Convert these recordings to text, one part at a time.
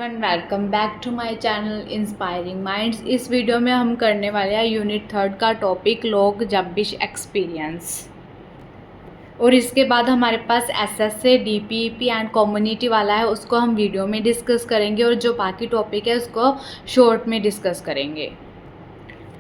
Everyone, welcome back to my channel inspiring minds. इस video में हम करने वाले हैं यूनिट 3 का टॉपिक लोग जम्पिश एक्सपीरियंस। और इसके बाद हमारे पास एसएसए, डीपीईपी एंड कम्युनिटी वाला है, उसको हम वीडियो में डिस्कस करेंगे और जो बाकी टॉपिक है उसको शॉर्ट में डिस्कस करेंगे।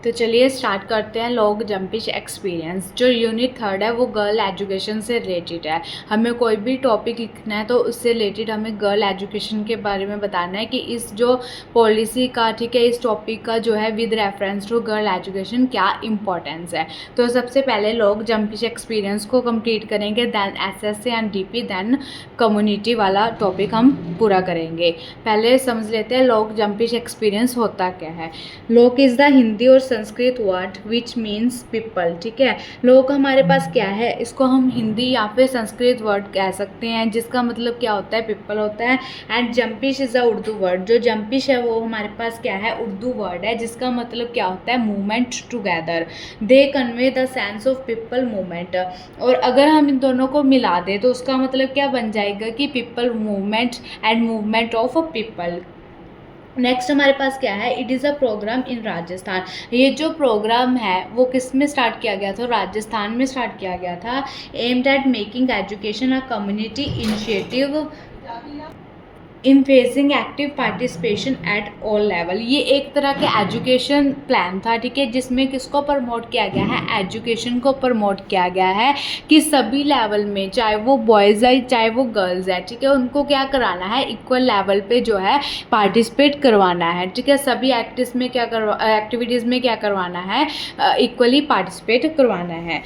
तो चलिए स्टार्ट करते हैं। लोग जम्पिश एक्सपीरियंस जो यूनिट 3 है वो गर्ल एजुकेशन से रिलेटेड है। हमें कोई भी टॉपिक लिखना है तो उससे रिलेटेड हमें गर्ल एजुकेशन के बारे में बताना है कि इस जो पॉलिसी का, ठीक है, इस टॉपिक का जो है with reference to girl education क्या इंपॉर्टेंस है। तो सबसे पहले लोग जम्पिश एक्सपीरियंस को कंप्लीट करेंगे, then SSA and DP, then community वाला टॉपिक हम पूरा करेंगे। पहले समझ लेते हैं लोग जम्पिश एक्सपीरियंस होता क्या है। लोग इज़ द हिंदी और Sanskrit word which means people, ठीक है। लोग हमारे पास क्या है, इसको हम हिंदी या फिर संस्कृत वर्ड कह सकते हैं जिसका मतलब क्या होता है, पीपल होता है। And Jumbish is a Urdu word. जो जम्पिश है वो हमारे पास क्या है, उर्दू वर्ड है जिसका मतलब क्या होता है, movement together. They convey the sense of people movement. और अगर हम इन दोनों को मिला दें तो उसका मतलब क्या बन जाएगा कि people movement and movement of a people. Next हमारे पास क्या है, इट इज़ अ प्रोग्राम इन राजस्थान। ये जो प्रोग्राम है वो किस में स्टार्ट किया गया था, राजस्थान में स्टार्ट किया गया था। Aimed at making education a community initiative in facing active participation at all level. ये एक तरह के एजुकेशन प्लान था, ठीक है, जिसमें किसको प्रमोट किया गया है, एजुकेशन को प्रमोट किया गया है कि सभी लेवल में, चाहे वो बॉयज़ है चाहे वो गर्ल्स है, ठीक है, उनको क्या कराना है, इक्वल लेवल पे जो है पार्टिसिपेट करवाना है, ठीक है। सभी एक्टिविटीज़ में क्या करवाना है, इक्वली पार्टिसिपेट करवाना है।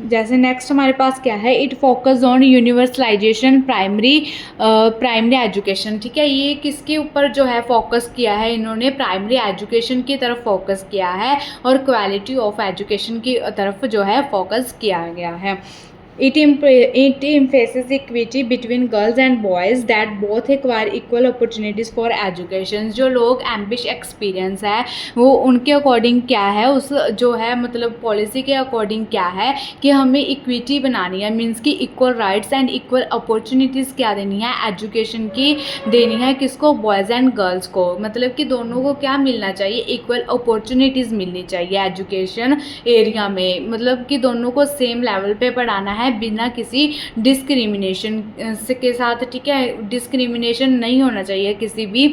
जैसे नेक्स्ट हमारे पास क्या है, it focus on universalization primary education, ठीक है। ये किसके ऊपर जो है फोकस किया है, इन्होंने प्राइमरी एजुकेशन की तरफ फोकस किया है और क्वालिटी ऑफ एजुकेशन की तरफ जो है फोकस किया गया है। It emphasizes equity between girls and boys that both acquire equal opportunities for education। जो लोग एम्बिश एक्सपीरियंस है वो उनके अकॉर्डिंग क्या है, उस जो है मतलब पॉलिसी के अकॉर्डिंग क्या है कि हमें इक्विटी बनानी है, मीन्स कि equal rights and equal opportunities क्या देनी है, एजुकेशन की देनी है। किसको, बॉयज़ एंड गर्ल्स को, मतलब कि दोनों को क्या मिलना चाहिए, इक्वल अपॉर्चुनिटीज़ मिलनी चाहिए एजुकेशन एरिया में। मतलब कि दोनों को सेम लेवल पे पढ़ाना है बिना किसी डिस्क्रिमिनेशन के साथ, ठीक है। डिस्क्रिमिनेशन नहीं होना चाहिए किसी भी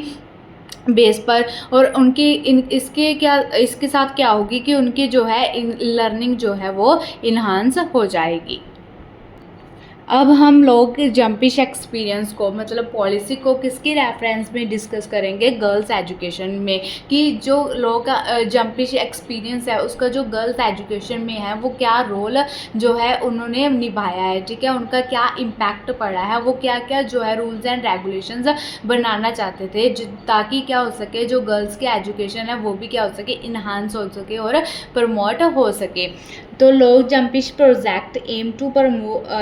बेस पर। और उनकी इसके साथ क्या होगी कि उनकी जो है लर्निंग जो है वो इन्हांस हो जाएगी। अब हम लोग जम्पिश एक्सपीरियंस को, मतलब पॉलिसी को, किसके रेफरेंस में डिस्कस करेंगे, गर्ल्स एजुकेशन में, कि जो लोगों का जम्पिश एक्सपीरियंस है उसका जो गर्ल्स एजुकेशन में है वो क्या रोल जो है उन्होंने निभाया है, ठीक है, उनका क्या इम्पैक्ट पड़ा है, वो क्या क्या जो है रूल्स एंड रेगुलेशंस बनाना चाहते थे ताकि क्या हो सके, जो गर्ल्स की एजुकेशन है वो भी क्या हो सके, इन्हांस हो सके और प्रमोट हो सके। तो Lok Jumbish project aim to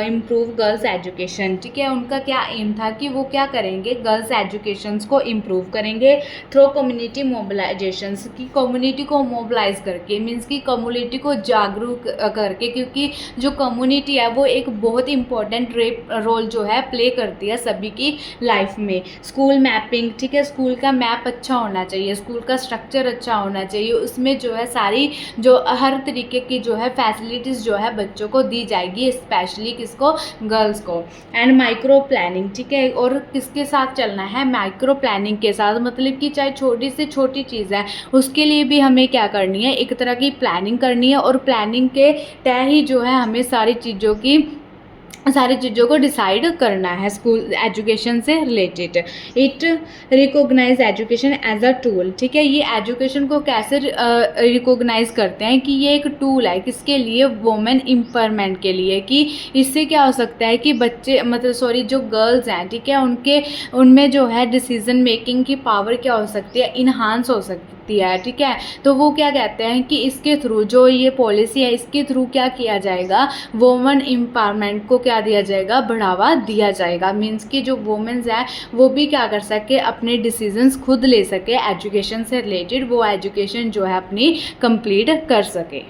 improve girls education, ठीक है। उनका क्या एम था कि वो क्या करेंगे, गर्ल्स एजुकेशंस को इम्प्रूव करेंगे थ्रू कम्युनिटी मोबिलाइजेशंस, की कम्युनिटी को मोबिलाइज करके, मीन्स कि कम्युनिटी को जागरूक करके, क्योंकि जो कम्युनिटी है वो एक बहुत इंपॉर्टेंट रोल जो है प्ले करती है सभी की लाइफ में। स्कूल मैपिंग, ठीक है, स्कूल का मैप अच्छा होना चाहिए, स्कूल का स्ट्रक्चर अच्छा होना चाहिए, उसमें जो है सारी जो हर तरीके की जो है फैसिलिटीज़ जो है बच्चों को दी जाएगी, स्पेशली किसको, गर्ल्स को। एंड माइक्रो प्लानिंग, ठीक है, और किसके साथ चलना है, माइक्रो प्लानिंग के साथ, मतलब कि चाहे छोटी से छोटी चीज़ है उसके लिए भी हमें क्या करनी है, एक तरह की प्लानिंग करनी है और प्लानिंग के तय ही जो है हमें सारी चीज़ों को डिसाइड करना है स्कूल एजुकेशन से related. It recognise education as a tool, ठीक है। ये एजुकेशन को कैसे रिकॉग्नाइज करते हैं कि ये एक टूल है, किसके लिए, वुमेन एम्पावरमेंट के लिए, कि इससे क्या हो सकता है कि जो गर्ल्स हैं, ठीक है, उनमें जो है डिसीजन मेकिंग की पावर क्या हो सकती है, इन्हांस हो सकती है, ठीक है। तो वो क्या कहते हैं कि इसके थ्रू जो ये पॉलिसी है इसके थ्रू क्या किया जाएगा, वुमेन एम्पावरमेंट को क्या दिया जाएगा, बढ़ावा दिया जाएगा। मीन्स कि जो वुमेन्स हैं वो भी क्या कर सके, अपने डिसीजंस खुद ले सके एजुकेशन से रिलेटेड, वो एजुकेशन जो है अपनी कंप्लीट कर सके।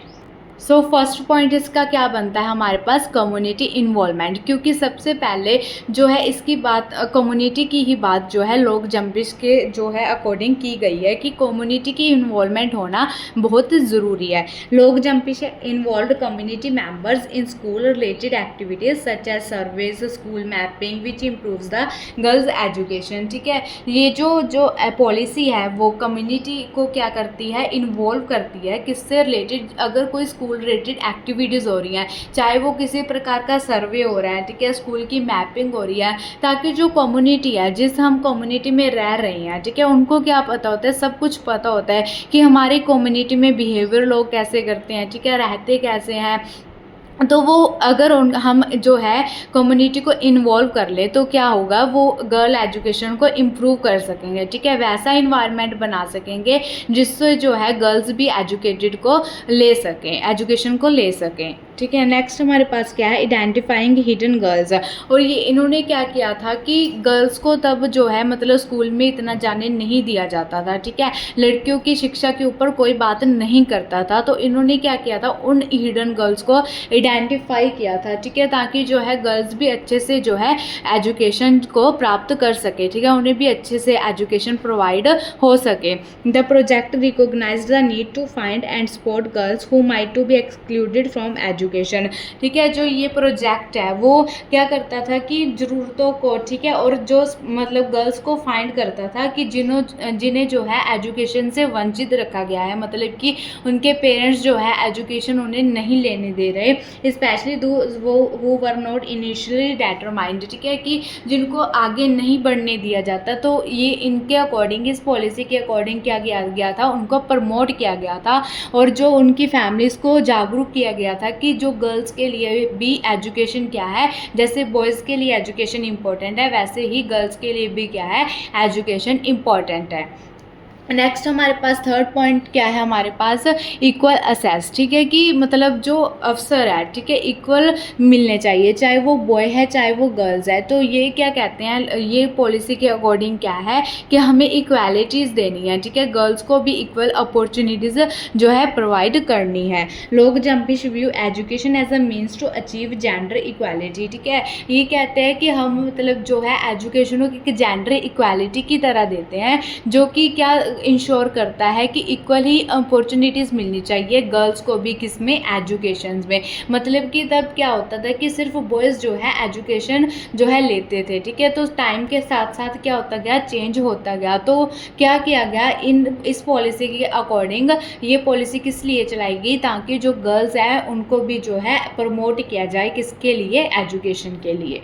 सो फर्स्ट पॉइंट इसका क्या बनता है हमारे पास, कम्युनिटी इन्वॉल्वमेंट, क्योंकि सबसे पहले जो है इसकी बात कम्युनिटी की ही बात जो है लोक जंपिश के जो है अकॉर्डिंग की गई है कि कम्युनिटी की इन्वॉल्वमेंट होना बहुत ज़रूरी है। Lok Jumbish involve community members in school related activities such as surveys, school mapping which improves the girls education. ठीक है, ये जो पॉलिसी है वो कम्युनिटी को क्या करती है, इन्वॉल्व करती है, किससे रिलेटेड, अगर कोई स्कूल रिलेटेड एक्टिविटीज़ हो रही हैं, चाहे वो किसी प्रकार का सर्वे हो रहा है, ठीक है, स्कूल की मैपिंग हो रही है, ताकि जो कम्युनिटी है, जिस हम कम्युनिटी में रह रहे हैं, ठीक है, उनको क्या पता होता है, सब कुछ पता होता है कि हमारी कम्युनिटी में बिहेवियर लोग कैसे करते हैं, ठीक है, रहते कैसे हैं। तो वो अगर हम जो है कम्युनिटी को इन्वॉल्व कर ले तो क्या होगा, वो गर्ल एजुकेशन को इम्प्रूव कर सकेंगे, ठीक है, वैसा इन्वायरमेंट बना सकेंगे जिससे जो है गर्ल्स भी एजुकेटेड को ले सकें, एजुकेशन को ले सकें। ठीक है, नेक्स्ट हमारे पास क्या है, आइडेंटिफाइंग हिडन गर्ल्स। और ये इन्होंने क्या किया था कि गर्ल्स को तब जो है मतलब स्कूल में इतना जाने नहीं दिया जाता था, ठीक है, लड़कियों की शिक्षा के ऊपर कोई बात नहीं करता था, तो इन्होंने क्या किया था, उन हिडन गर्ल्स को आइडेंटिफाई किया था, ठीक है, ताकि जो है गर्ल्स भी अच्छे से जो है एजुकेशन को प्राप्त कर सके, ठीक है, उन्हें भी अच्छे से एजुकेशन प्रोवाइड हो सके। The project recognise the need to find and support girls who might to be excluded from education. ठीक है, जो ये प्रोजेक्ट है वो क्या करता था कि ज़रूरतों को, ठीक है, और जो मतलब गर्ल्स को फाइंड करता था कि जिन्हें जो है एजुकेशन से वंचित रखा गया है, मतलब कि उनके पेरेंट्स जो है एजुकेशन उन्हें नहीं लेने दे रहे, स्पेशली वो who were not initially determined, ठीक है, कि जिनको आगे नहीं बढ़ने दिया जाता, तो ये इनके अकॉर्डिंग, इस पॉलिसी के अकॉर्डिंग क्या किया गया था, उनको प्रमोट किया गया था, और जो उनकी फैमिलीज़ को जागरूक किया गया था कि जो गर्ल्स के लिए भी एजुकेशन क्या है, जैसे बॉयज़ के लिए एजुकेशन इम्पोर्टेंट है, वैसे ही गर्ल्स के लिए भी क्या है, एजुकेशन इम्पोर्टेंट है। नेक्स्ट हमारे पास थर्ड पॉइंट क्या है, हमारे पास इक्वल असेस, ठीक है, कि मतलब जो अवसर है, ठीक है, इक्वल मिलने चाहिए, चाहे वो बॉय है चाहे वो गर्ल्स है। तो ये क्या कहते हैं, ये पॉलिसी के अकॉर्डिंग क्या है कि हमें इक्वालिटीज़ देनी है, ठीक है, गर्ल्स को भी इक्वल अपॉर्चुनिटीज़ जो है प्रोवाइड करनी है। Lok Jumbish view education as a means to achieve gender equality, ठीक है, ये कहते हैं कि हम मतलब जो है एजुकेशन को जेंडर इक्वालिटी की तरह देते हैं, जो कि क्या इंश्योर करता है कि इक्वल ही अपॉर्चुनिटीज़ मिलनी चाहिए गर्ल्स को भी, किस में, एजुकेशन में। मतलब कि तब क्या होता था कि सिर्फ बॉयज़ जो है एजुकेशन जो है लेते थे, ठीक है, तो टाइम के साथ साथ क्या होता गया, चेंज होता गया। तो क्या किया गया, इस पॉलिसी के अकॉर्डिंग ये पॉलिसी किस लिए चलाई गई, ताकि जो गर्ल्स हैं उनको भी जो है प्रमोट किया जाए, किसके लिए, एजुकेशन के लिए।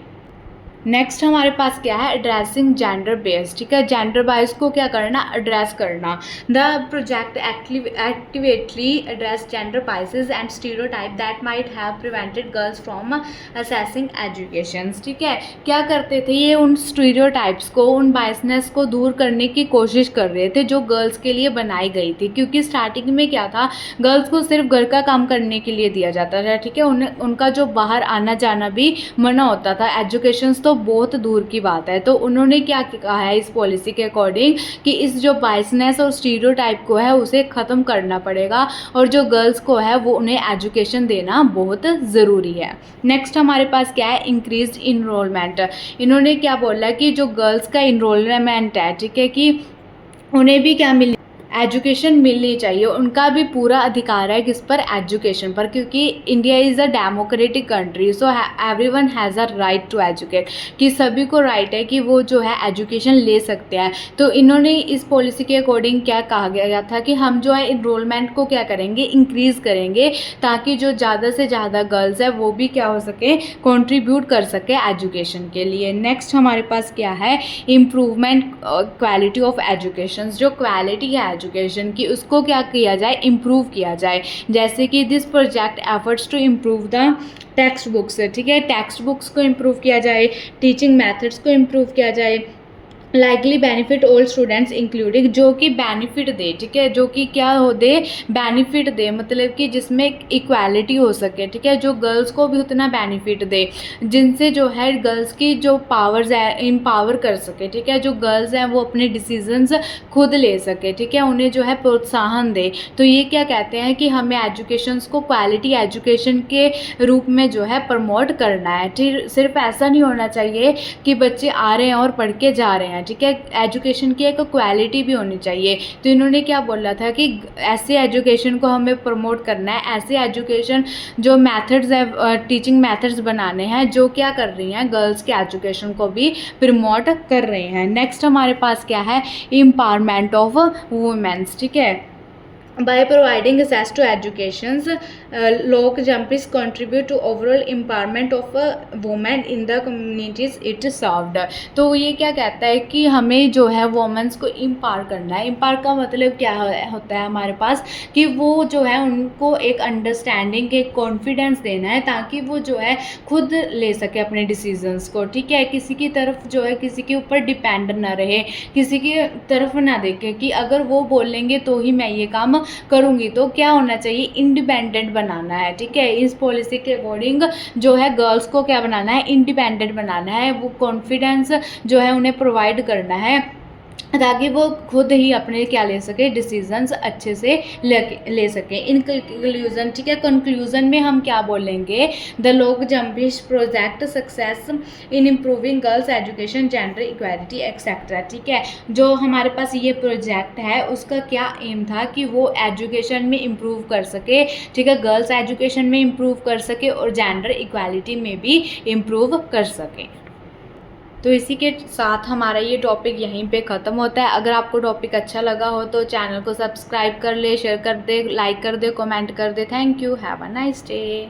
नेक्स्ट हमारे पास क्या है, एड्रेसिंग जेंडर बेस, ठीक है, जेंडर बायस को क्या करना, एड्रेस करना। The project actively address gender biases and stereotype that might have prevented girls from accessing education, ठीक है, क्या करते थे ये, उन स्टीरियोटाइप्स को, उन बायसनेस को दूर करने की कोशिश कर रहे थे जो गर्ल्स के लिए बनाई गई थी, क्योंकि स्टार्टिंग में क्या था, गर्ल्स को सिर्फ घर का काम करने के लिए दिया जाता था, ठीक है, उनका जो बाहर आना जाना भी मना होता था, एजुकेशन तो बहुत दूर की बात है। तो उन्होंने क्या कहा है इस पॉलिसी के अकॉर्डिंग कि इस जो बायसनेस और स्टीरियोटाइप को है उसे ख़त्म करना पड़ेगा, और जो गर्ल्स को है वो उन्हें एजुकेशन देना बहुत ज़रूरी है। नेक्स्ट हमारे पास क्या है, इंक्रीज्ड इनरोलमेंट। इन्होंने क्या बोला कि जो गर्ल्स का इनरोलमेंट है, ठीक है, कि उन्हें भी क्या मिल एजुकेशन मिलनी चाहिए, उनका भी पूरा अधिकार है किस पर, एजुकेशन पर, क्योंकि India is a democratic country, so everyone has a right to educate, कि सभी को राइट है कि वो जो है एजुकेशन ले सकते हैं। तो इन्होंने इस पॉलिसी के अकॉर्डिंग क्या कहा गया था कि हम जो है इनरोलमेंट को क्या करेंगे, इंक्रीज़ करेंगे, ताकि जो ज़्यादा से ज़्यादा गर्ल्स है वो भी क्या हो सके, कंट्रीब्यूट कर सके एजुकेशन के लिए। नेक्स्ट हमारे पास क्या है, इम्प्रूवमेंट क्वालिटी ऑफ एजुकेशन, जो क्वालिटी है एजुकेशन की उसको क्या किया जाए, इम्प्रूव किया जाए। जैसे कि this project efforts to improve the text books, ठीक है, टेक्स्ट बुक्स को इम्प्रूव किया जाए, टीचिंग मेथड्स को इम्प्रूव किया जाए, likely benefit all students including, जो कि बेनिफिट दे, ठीक है, जो कि क्या हो दे, बेनिफिट दे, मतलब कि जिसमें इक्वालिटी हो सके, ठीक है, जो गर्ल्स को भी उतना बेनिफिट दे, जिनसे जो है गर्ल्स की जो पावर्स है एम्पावर कर सके, ठीक है, जो गर्ल्स हैं वो अपने डिसीजंस खुद ले सके, ठीक है, उन्हें जो है प्रोत्साहन दे। तो ये क्या कहते हैं कि हमें एजुकेशंस को क्वालिटी एजुकेशन के रूप में जो है प्रमोट करना है। सिर्फ ऐसा नहीं होना चाहिए कि बच्चे आ रहे हैं और पढ़ के जा रहे हैं, ठीक है, एजुकेशन की एक क्वालिटी भी होनी चाहिए। तो इन्होंने क्या बोला था कि ऐसे एजुकेशन को हमें प्रमोट करना है, ऐसे एजुकेशन जो मेथड्स है, टीचिंग मेथड्स बनाने हैं जो क्या कर रही हैं, गर्ल्स के एजुकेशन को भी प्रमोट कर रहे हैं। नेक्स्ट हमारे पास क्या है, एम्पावरमेंट ऑफ वुमेन्स, ठीक है। By providing access to education, log jumps contribute to overall empowerment of women in the communities it served। तो ये क्या कहता है कि हमें जो है वोमेंस को इम्पावर करना है। इम्पावर का मतलब क्या होता है हमारे पास, कि वो जो है उनको एक अंडरस्टैंडिंग, एक कॉन्फिडेंस देना है, ताकि वो जो है खुद ले सके अपने डिसीजंस को, ठीक है, किसी की तरफ जो है किसी के ऊपर डिपेंड ना रहे, किसी की तरफ ना देखे कि अगर वो बोलेंगे तो ही मैं ये काम करूँगी। तो क्या होना चाहिए, इंडिपेंडेंट बनाना है, ठीक है, इस पॉलिसी के अकॉर्डिंग जो है गर्ल्स को क्या बनाना है, इंडिपेंडेंट बनाना है, वो कॉन्फिडेंस जो है उन्हें प्रोवाइड करना है, ताकि वो खुद ही अपने क्या ले सके, डिसीजंस अच्छे से ले सके। इन कंक्लूजन, ठीक है, कंक्लूजन में हम क्या बोलेंगे, the Lok Jumbish project success in improving girls education, gender equality etcetera, ठीक है, जो हमारे पास ये प्रोजेक्ट है उसका क्या एम था कि वो एजुकेशन में इम्प्रूव कर सके, ठीक है, गर्ल्स एजुकेशन में इम्प्रूव कर सके और जेंडर इक्वालिटी में भी इम्प्रूव कर सके। तो इसी के साथ हमारा ये टॉपिक यहीं पे ख़त्म होता है। अगर आपको टॉपिक अच्छा लगा हो तो चैनल को सब्सक्राइब कर ले, शेयर कर दे, लाइक कर दे, कमेंट कर दे। Thank you, have a nice day.